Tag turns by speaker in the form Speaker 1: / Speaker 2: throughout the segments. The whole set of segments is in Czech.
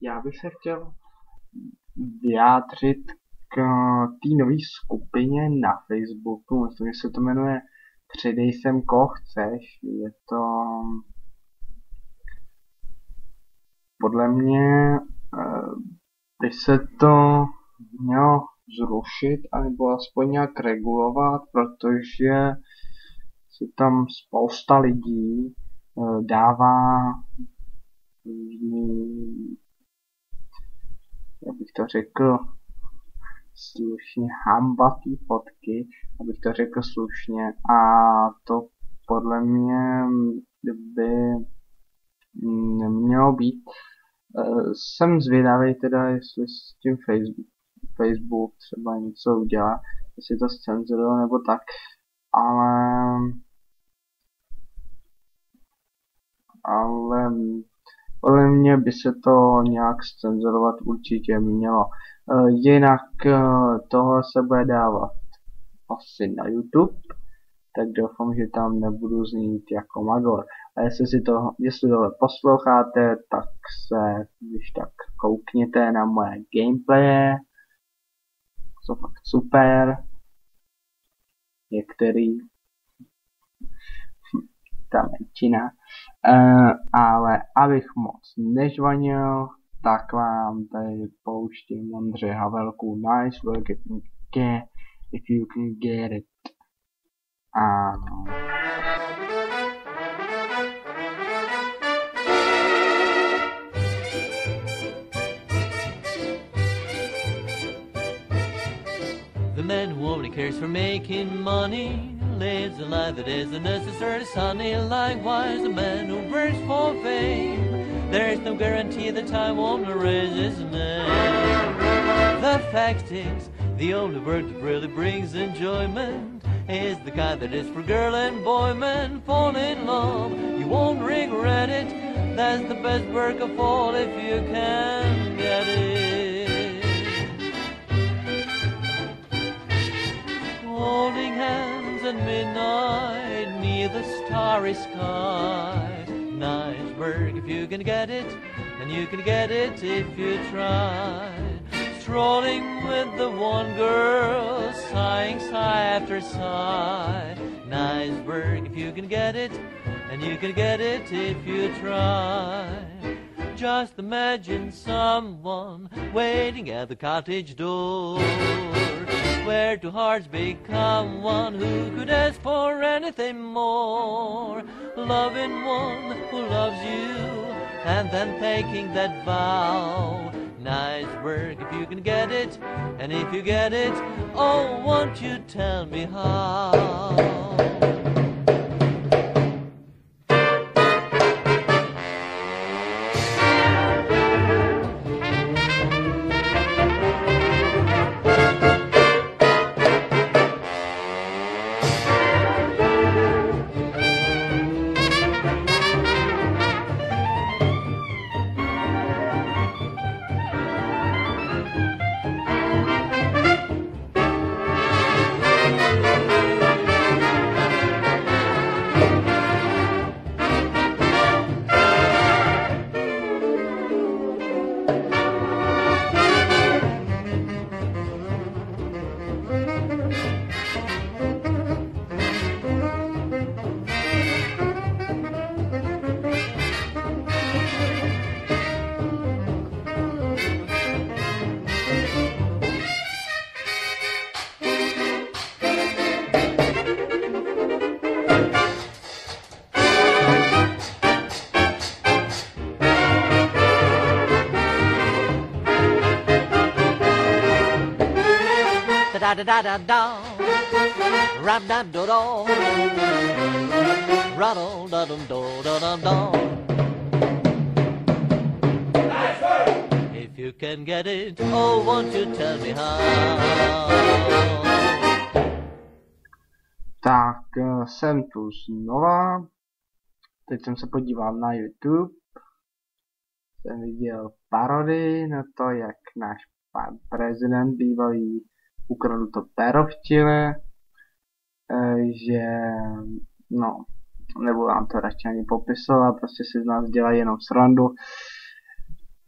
Speaker 1: já bych se chtěl vyjádřit k té nové skupině na Facebooku, myslím, že se to jmenuje Přidej sem koho chceš. Je to podle mě by se to mělo zrušit, anebo aspoň nějak regulovat, protože si tam spousta lidí dává, jak bych to řekl slušně, hambatý fotky, abych to řekl slušně, a to podle mě by nemělo být. Jsem zvědavý teda, jestli s tím Facebook třeba něco udělá, jestli to zcenzuruje nebo tak, ale podle mě by se to nějak zcenzurovat určitě mělo. Jinak tohle se bude dávat asi na YouTube, tak doufám, že tam nebudu znít jako magor. A jestli tohle posloucháte, tak se když tak koukněte na moje gameplaye. Jsou fakt super. Některý ta menšina. Ale abych moc nežvanil, tak vám tady pouštím Ondřeje Havelku. Nice work if you can get it. Ano.
Speaker 2: The man who only cares for making money lives a life that isn't necessarily sunny. Likewise, the man who works for fame, there's no guarantee that time won't erase his name. The fact is, the only work that really brings enjoyment is the kind that is for girl and boy. Men fall in love, you won't regret it. That's the best work of all if you can get it. Holding hands at midnight near the starry sky. Nice work if you can get it, and you can get it if you try. Strolling with the one girl, sighing sigh after sigh. Nice work if you can get it, and you can get it if you try. Just imagine someone waiting at the cottage door, where two hearts become one. Who could ask for anything more? Loving one who loves you, and then taking that vow. Nice work if you can get it, and if you get it, oh, won't you tell me how? Da da da da da, ram da do do, rattle da dum do da dum do. If you can get it, oh, won't you tell me how?
Speaker 1: Tak jsem tu znova. Teď jsem se podíval na YouTube. Jsem viděl parodii na to, jak náš pan prezident bývalý ukradl to pero v Chile, že no, Nebudu vám to radši ani popisovat, prostě si z nás dělají jenom srandu.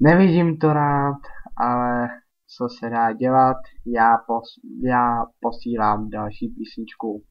Speaker 1: Nevidím to rád, ale co se dá dělat, já posílám další písničku.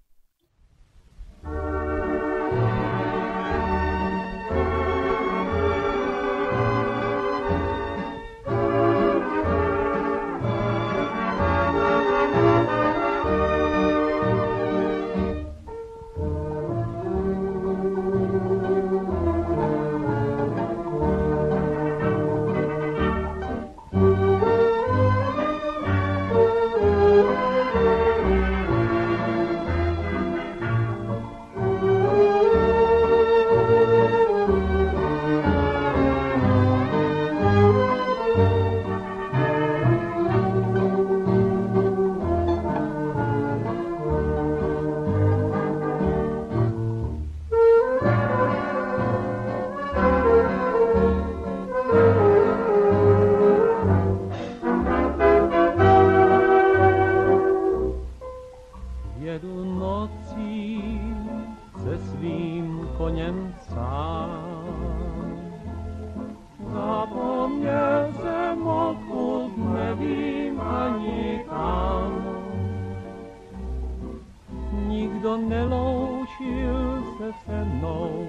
Speaker 3: Nikdo neloučil se se mnou,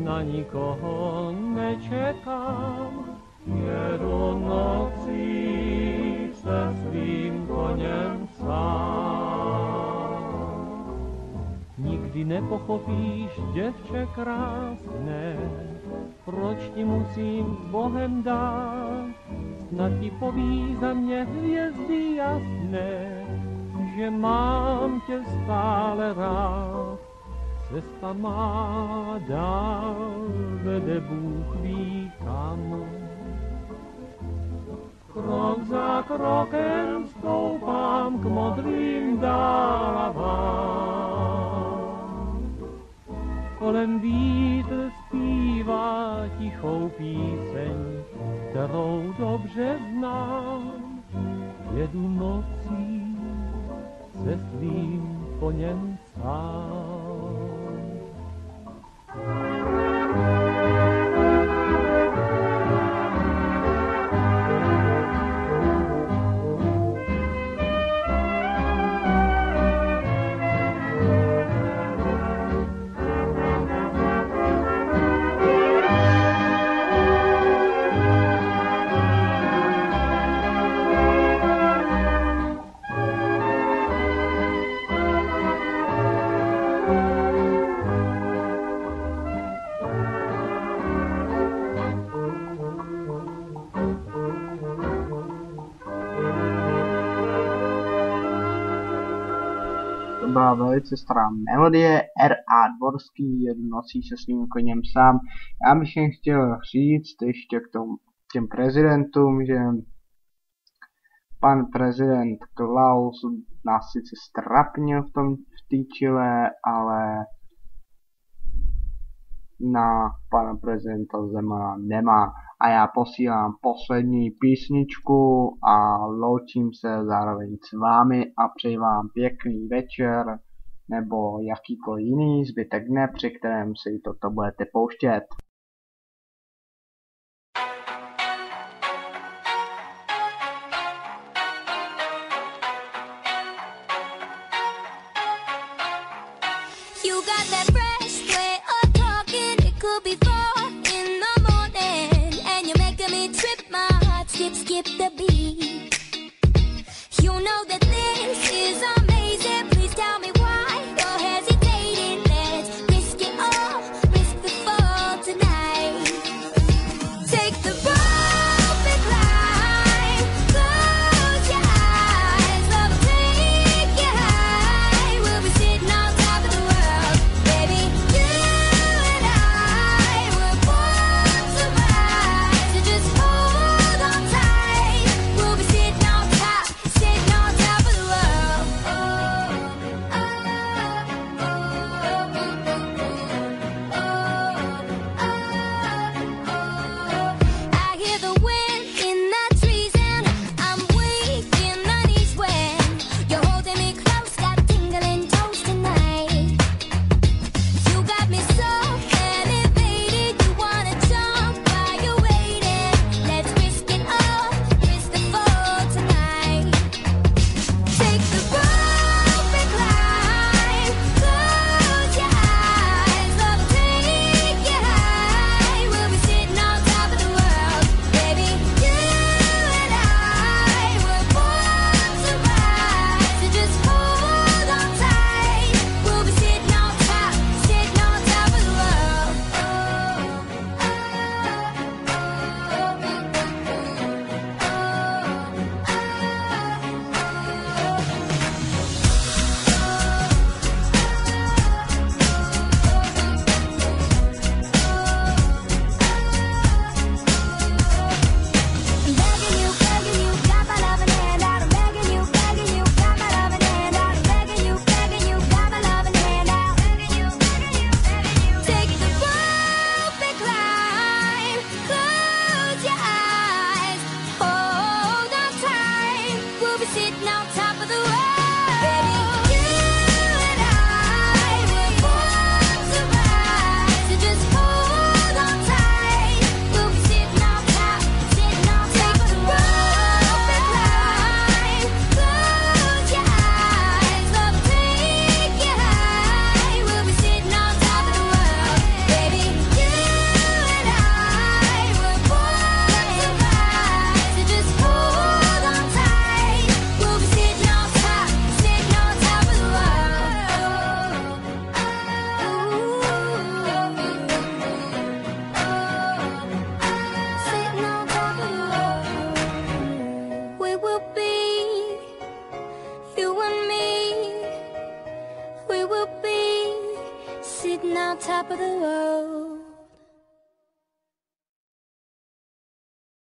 Speaker 3: na nikoho nečekám. Jedu nocí se svým koněm sám. Nikdy nepochopíš, děvče krásné, proč ti musím s Bohem dát. Snad ti poví za mě hvězdy jasné, že mám tě stále rád. Cesta má dál, vede Bůh ví kam. Krok za krokem stoupám k modrým dálavám. Kolem vítr zpívá tichou píseň, kterou dobře znám. Jedu nocí se svým koněm sám.
Speaker 1: Byla velice stará melodie, R.A. Dvorský, jedu nocí se svým koněm sám. Já bych jen chtěl říct ještě k těm prezidentům, že pan prezident Klaus nás sice strapnil v té Chile, ale na pana prezidenta Zemana nemá. A já posílám poslední písničku a loučím se zároveň s vámi a přeji vám pěkný večer nebo jakýkoliv jiný zbytek dne, při kterém si toto budete pouštět.
Speaker 4: Skip the beat.